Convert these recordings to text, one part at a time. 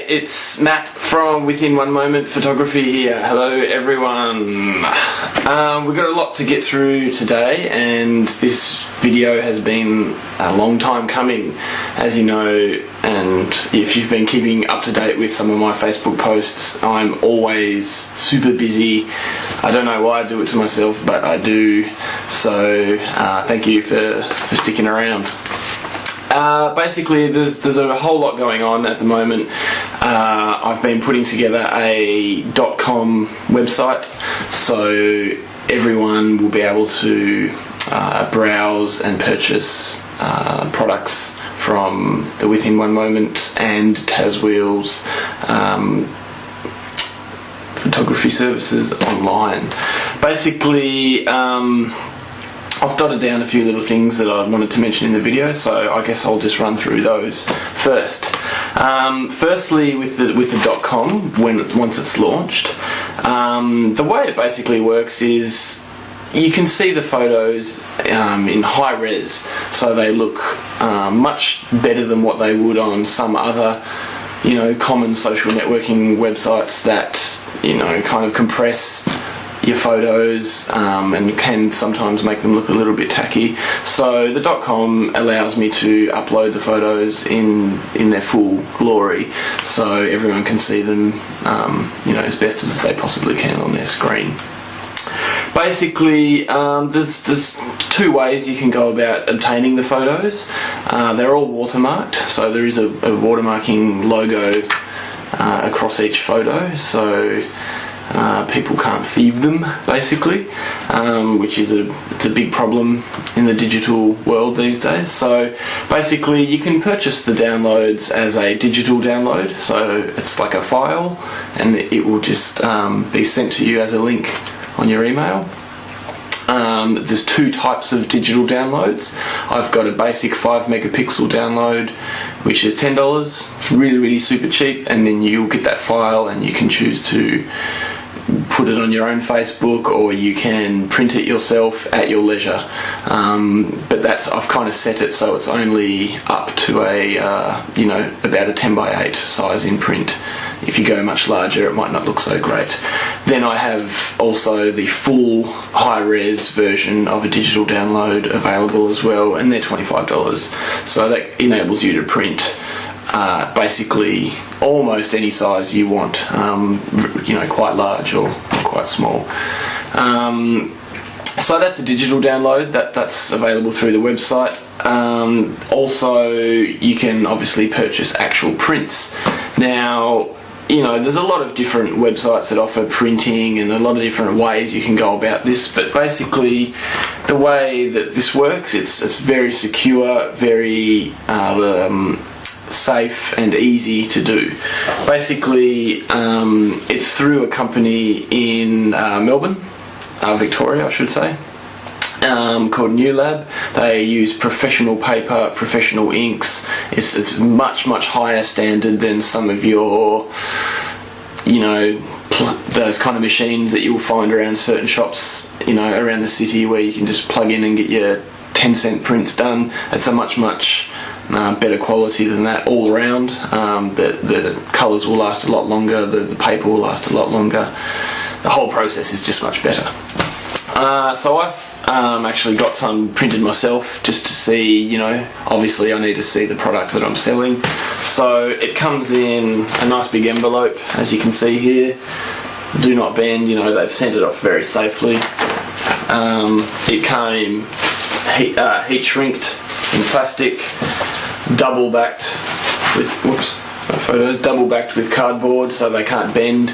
G'day, it's Matt from Within One Moment Photography here. Hello everyone. We've got a lot to get through today, and this video has been a long time coming, as you know, and if you've been keeping up to date with some of my Facebook posts, I'm always super busy. I don't know why I do it to myself, but I do, so thank you for sticking around. Basically, there's a whole lot going on at the moment. I've been putting together a .com website, so everyone will be able to browse and purchase products from the Within One Moment and Taz Wheels photography services online. Basically, I've dotted down a few little things that I wanted to mention in the video, so I guess I'll just run through those first. Firstly, with the .com, once it's launched, the way it basically works is you can see the photos in high res, so they look much better than what they would on some other, common social networking websites that, kind of compress your photos and can sometimes make them look a little bit tacky. So the .com allows me to upload the photos in their full glory, so everyone can see them as best as they possibly can on their screen. Basically, there's two ways you can go about obtaining the photos. They're all watermarked, so there is a watermarking logo across each photo, so people can't thieve them, basically, which is it's a big problem in the digital world these days. So basically you can purchase the downloads as a digital download, so it's like a file and it will just be sent to you as a link on your email. There's two types of digital downloads. I've got a basic 5 megapixel download, which is $10. It's really super cheap, and then you'll get that file and you can choose to put it on your own Facebook, or you can print it yourself at your leisure. But I've kind of set it so it's only up to about a 10 by 8 size in print. If you go much larger, it might not look so great. Then I have also the full high-res version of a digital download available as well, and they're $25. So that enables you to print basically almost any size you want, quite large or quite small. So that's a digital download that's available through the website. Also, you can obviously purchase actual prints. Now, there's a lot of different websites that offer printing and a lot of different ways you can go about this, but basically the way that this works, it's very secure, very safe and easy to do. Basically, it's through a company in Melbourne, Victoria I should say, called New Lab. They use professional paper, professional inks. It's much higher standard than some of your those kind of machines that you'll find around certain shops around the city, where you can just plug in and get your 10-cent prints done. It's a much better quality than that all around. The colours will last a lot longer, the paper will last a lot longer. The whole process is just much better. So I've actually got some printed myself, just to see, obviously I need to see the product that I'm selling. So it comes in a nice big envelope, as you can see here. Do not bend, they've sent it off very safely. It came heat shrinked in plastic, double backed with cardboard so they can't bend,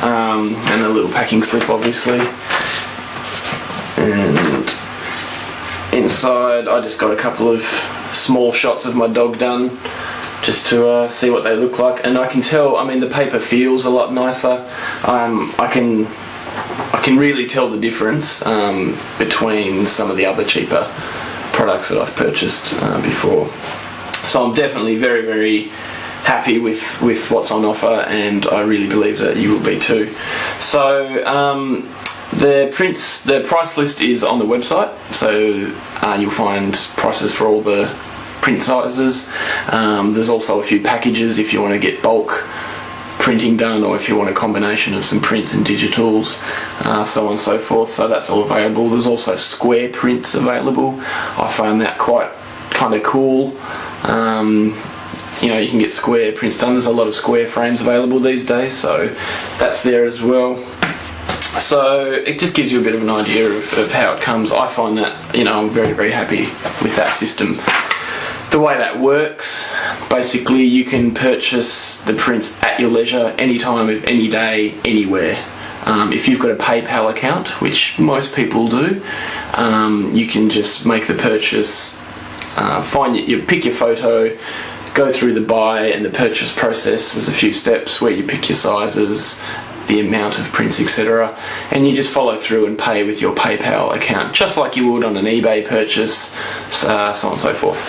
and a little packing slip obviously. And inside I just got a couple of small shots of my dog done, just to see what they look like, and I can tell, the paper feels a lot nicer. I can really tell the difference between some of the other cheaper products that I've purchased before. So I'm definitely very happy with what's on offer, and I really believe that you will be too. So the price list is on the website, so you'll find prices for all the print sizes. There's also a few packages if you want to get bulk printing done, or if you want a combination of some prints and digitals, so on and so forth. So that's all available. There's also square prints available. I find that quite kind of cool. You know, you can get square prints done. There's a lot of square frames available these days, so that's there as well. So it just gives you a bit of an idea of how it comes. I find that, you know, I'm very, very happy with that system. The way that works, basically you can purchase the prints at your leisure, any time of any day, anywhere. If you've got a PayPal account, which most people do, you can just make the purchase, you pick your photo, go through the buy and the purchase process. There's a few steps where you pick your sizes, the amount of prints, etc., and you just follow through and pay with your PayPal account, just like you would on an eBay purchase, so on and so forth.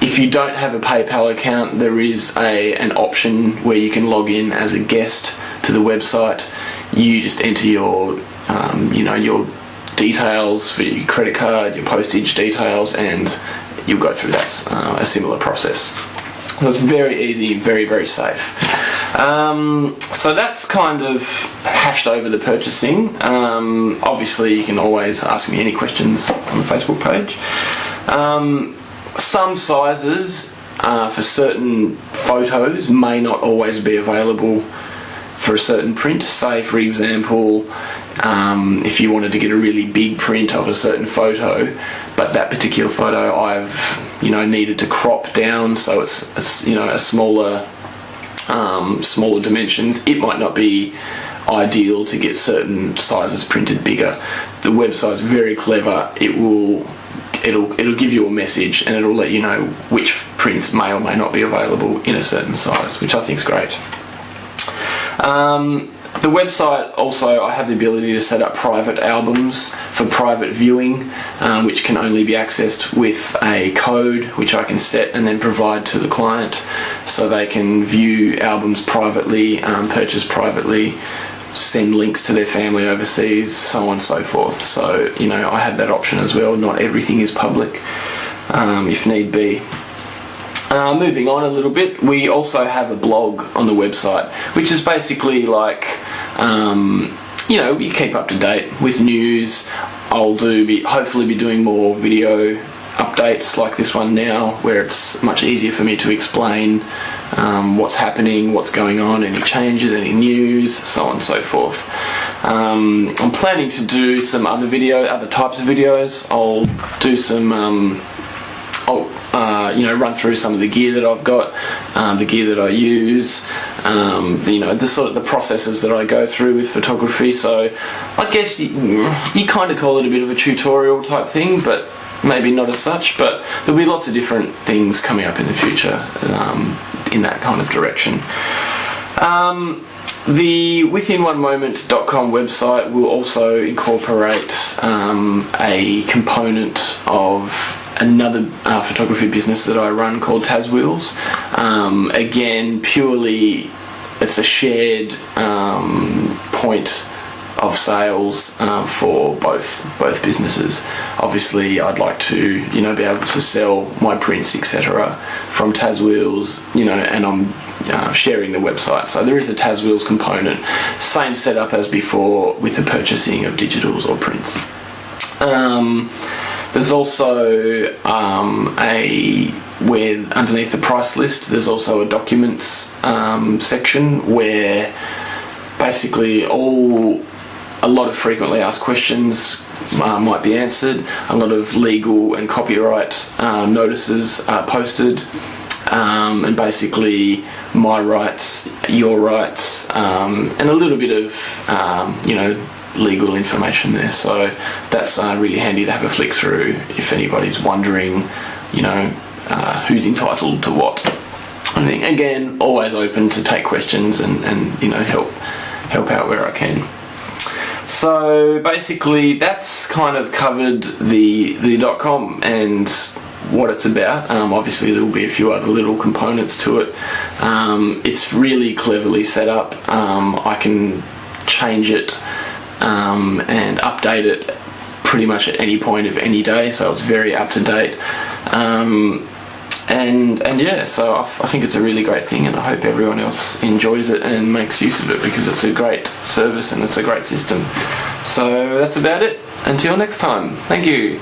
If you don't have a PayPal account, there is an option where you can log in as a guest to the website. You just enter your your details for your credit card, your postage details, and you'll go through that a similar process. So it's very easy, very, very safe. So that's kind of hashed over the purchasing. Obviously, you can always ask me any questions on the Facebook page. Some sizes for certain photos may not always be available for a certain print. Say, for example, if you wanted to get a really big print of a certain photo, but that particular photo I've needed to crop down, so it's a smaller dimensions, it might not be ideal to get certain sizes printed bigger. The website's very clever. It'll give you a message, and it'll let you know which prints may or may not be available in a certain size, which I think is great. The website also, I have the ability to set up private albums for private viewing, which can only be accessed with a code which I can set and then provide to the client, so they can view albums privately, purchase privately, send links to their family overseas, so on and so forth. So, I have that option as well. Not everything is public, if need be. Moving on a little bit, we also have a blog on the website, which is basically like, you keep up to date with news. I'll hopefully be doing more video updates like this one now, where it's much easier for me to explain what's happening, what's going on, any changes, any news, so on and so forth. I'm planning to do some other types of videos. I'll do some run through some of the gear that I've got, the gear that I use, the processes that I go through with photography. So I guess you kind of call it a bit of a tutorial type thing, but maybe not as such. But there'll be lots of different things coming up in the future in that kind of direction. The WithinOneMoment.com website will also incorporate a component of another photography business that I run called Taz Wheels. Again, purely it's a shared point of sales for both businesses. Obviously, I'd like to be able to sell my prints, etc., from Taz Wheels, and I'm sharing the website. So there is a Taz Wheels component, same setup as before with the purchasing of digitals or prints. There's also where underneath the price list, there's also a documents section where basically a lot of frequently asked questions might be answered. A lot of legal and copyright notices are posted, and basically my rights, your rights, and a little bit of legal information there. So that's really handy to have a flick through if anybody's wondering, who's entitled to what. I think, again, always open to take questions and help out where I can. So basically that's kind of covered the .com and what it's about. Obviously there will be a few other little components to it. It's really cleverly set up. I can change it and update it pretty much at any point of any day, so it's very up to date. and yeah, so I think it's a really great thing, and I hope everyone else enjoys it and makes use of it, because it's a great service and it's a great system. So that's about it. Until next time, thank you.